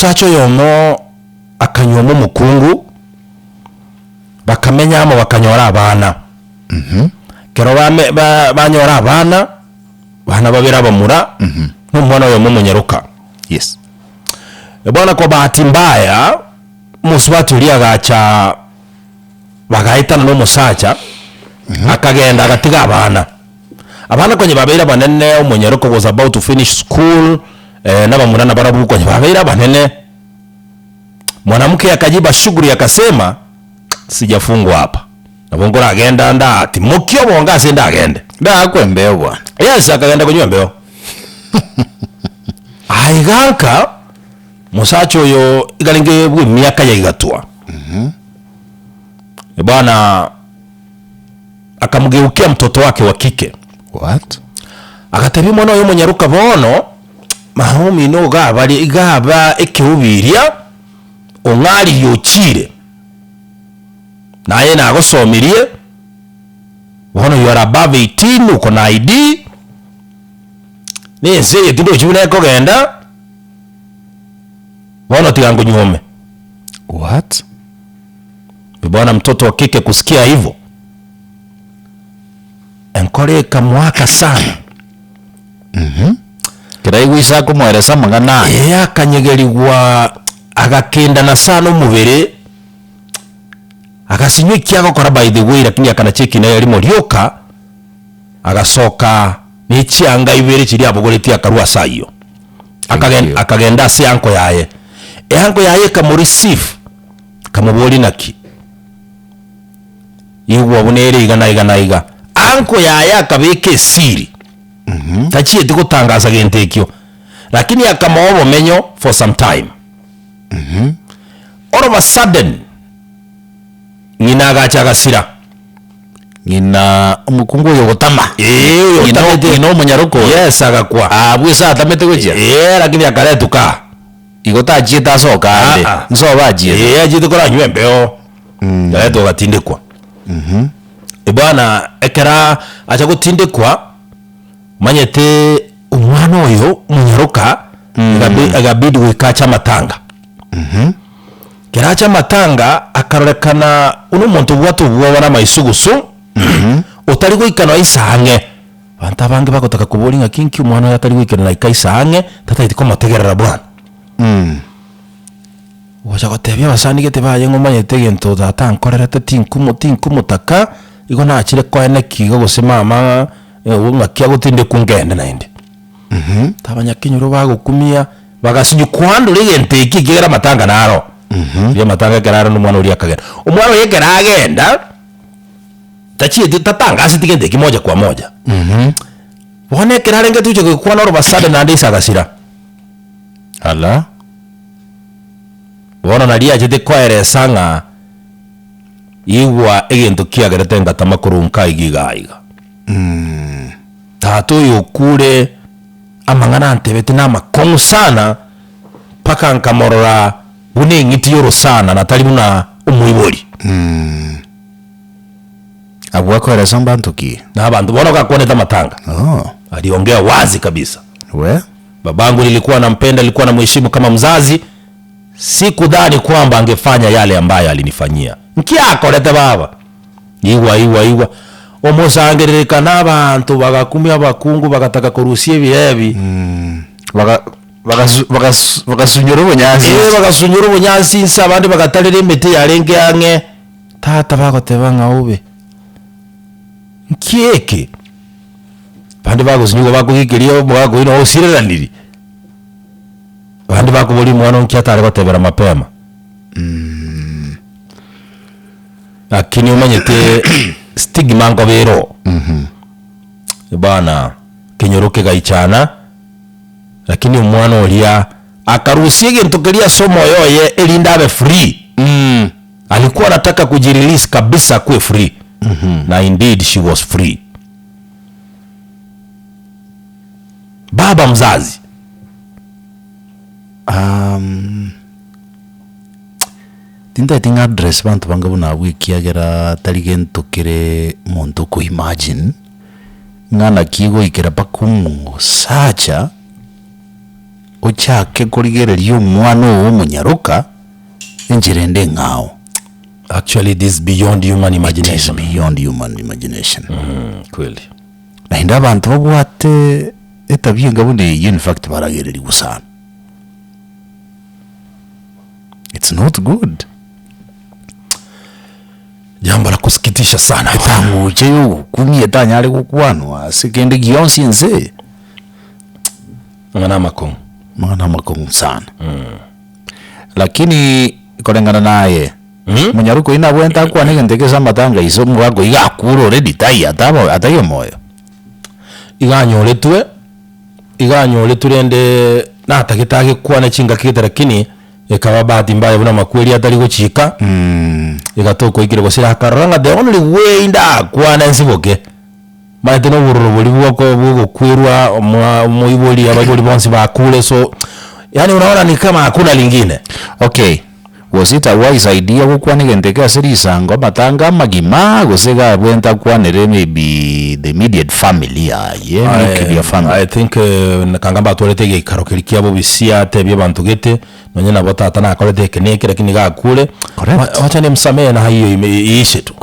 musacho yomo akanyoma mukungu bakamenya amo bakanyora abana kero banyora abana babira bamura n'umwana yomo munyaruka. Yes. Bwana kwa bahati mbaya muswati uli agacha bagaitana no musacha akagenda agatiga abana kwenye babira banene. Umunyaruka was about to finish school n'abamurana barabu kwenye babira banene. Mwanamke akajiba shughuli akasema sijafungwa hapa nabongora agenda ndati mukyo bonga senda agende ndakwembeo bwana. Yes, akagenda kunywa mbeo. Aiganka musacho yo igalinge bwe myaka ya igatua. Bwana akamgeukia mtoto wake wa kike. What? Akatebi mwana yo munyaruka bono mahumi no igaba ekiubiria ongari yochire naye nagosomirie bono you are above 18 uko na ID neze tindo chibune kogenda bono tigango nyume. What? Bwana mtoto wa kike kusikia hivyo enkore kamwaka sana. Kiraigwisa kumweresa magana akanyegerigwa agakenda na sana umubere akasinywa ikiago kora by the way, lakini akanacheki nayo alimo ryoka agasoka n'icyanga ibere kiri abogoreti akarua sayo akagenda se anko yaye anko yaye kamureceive kamuboli naki igwa bunere igana anko yaye akabeke siri tachiye tigutangaza gentekyo lakini akamobo menyo for some time. All of a sudden ngina agacha gasira ngina umukungu yo gutama ngina munyaruko. Yes, agakwa abwisa atamete gweja lakini akaretuka igota jita soka ande nso baje ajite kora nywembeo yareto gatindikwa. Bwana ekera acha gutindikwa manyete umwana oyo munyaruka agabidi wikacha matanga. Kiracha matanga akarorekana uno muntu bwatu bwabana maisugusu utari gwikana isange banta bange bakotaka kubolinga kinki umwana yatari gwikana ikaisange tata itiko mategerera bwana. Wacha gotebya basani gete baye ngomanye tegento data nkorera tinkumutaka igona achire kwene kigo gosemama unga kya gutinde kungende nainde. Tabanya kinyuro bagukumia bagasinyu kwando ligente iki kigera matanga naro. Ya matanga kerara n'umwana uri akagenda umwana yegera agenda tachiye tatanga asitigende kimoja kwa moja. Bone kerara ngetuje kwa noro basade na ndisa gasira ala bona naria jete kwaere sanga igwa egento kiagerete ngatamakuru nkaigiga tato yokure amangana antebete na makongo sana paka nkamorora bune ngiti yoro sana natali muna umuiboli. Abwa kwa samba ntoki na abantu bona kakoneta matanga. Aliongea wazi kabisa. Babangu nilikuwa nampenda, nilikuwa namheshimu kama mzazi. Sikudhani kwamba angefanya yale ambayo alinifanyia. Nkiako leta baba. Iwa. Omosangereka n'abantu bagakumya abakungu bagataka kurusia bihebi. Bagasunyura ubunyansi. Bagasunyura ubunyansi nsa abandi bagatalira imiti yarenge yange. Tata bagoteba ngaube. Nkieke. Bandi bagusunyuga bagugikiriyo mugago ino usireraniri. Bandi bagubuli mwana nkyatare batebera mapema. Lakini umanyete stigma ngo bero. Bana kinyoroke gaichana lakini umwana olia akaruhusie gento kelia somo yoye elinda abe free. Alikuwa anataka kujirelease kabisa kuwe free. Na indeed she was free. Baba mzazi tinda tinga address bantu bangabuna wikiagera taligento kire muntu ku imagine ngana kigo ikira pakumu sacha ochake kurigereria omwana owo omonyaroka enjirende ng'ao. Actually this beyond human imagination. It is beyond human imagination. Kweli. Na inda abantu babwate etabia ngabone in fact baragereri gusana. It's not good. Jambo la kusikitisha sana. Etamuje yo kumie tanyale kukwanwa sekende gionsi nze. Mwana makong sana. Lakini kolengana naye munyaruko ina bwenta kwa nege ntekeza matanga iso mwago igakuro already tai atayo moyo. Iganyole turende natagitage kwana chinga kite lakini ekaba bahati mbaya buna makweli atari guchika igatoko ikire gusira karanga the only way nda kwana nsiboke maite no bururu buri bwoko bugokwirwa muiboli abagoli bonsi bakule so yani unaona ni kama hakuna lingine. Okay, was it a wise idea gukwana gendeka sirisango matanga magima gusega bwenta kwanere maybe the immediate family nuclear family? I think nakangamba tolete gikaro kirikia bo bisia tebye bantu gete nonye na bota atana akolete keneke lakini gakule wacha ni msamee na hiyo iishe tu.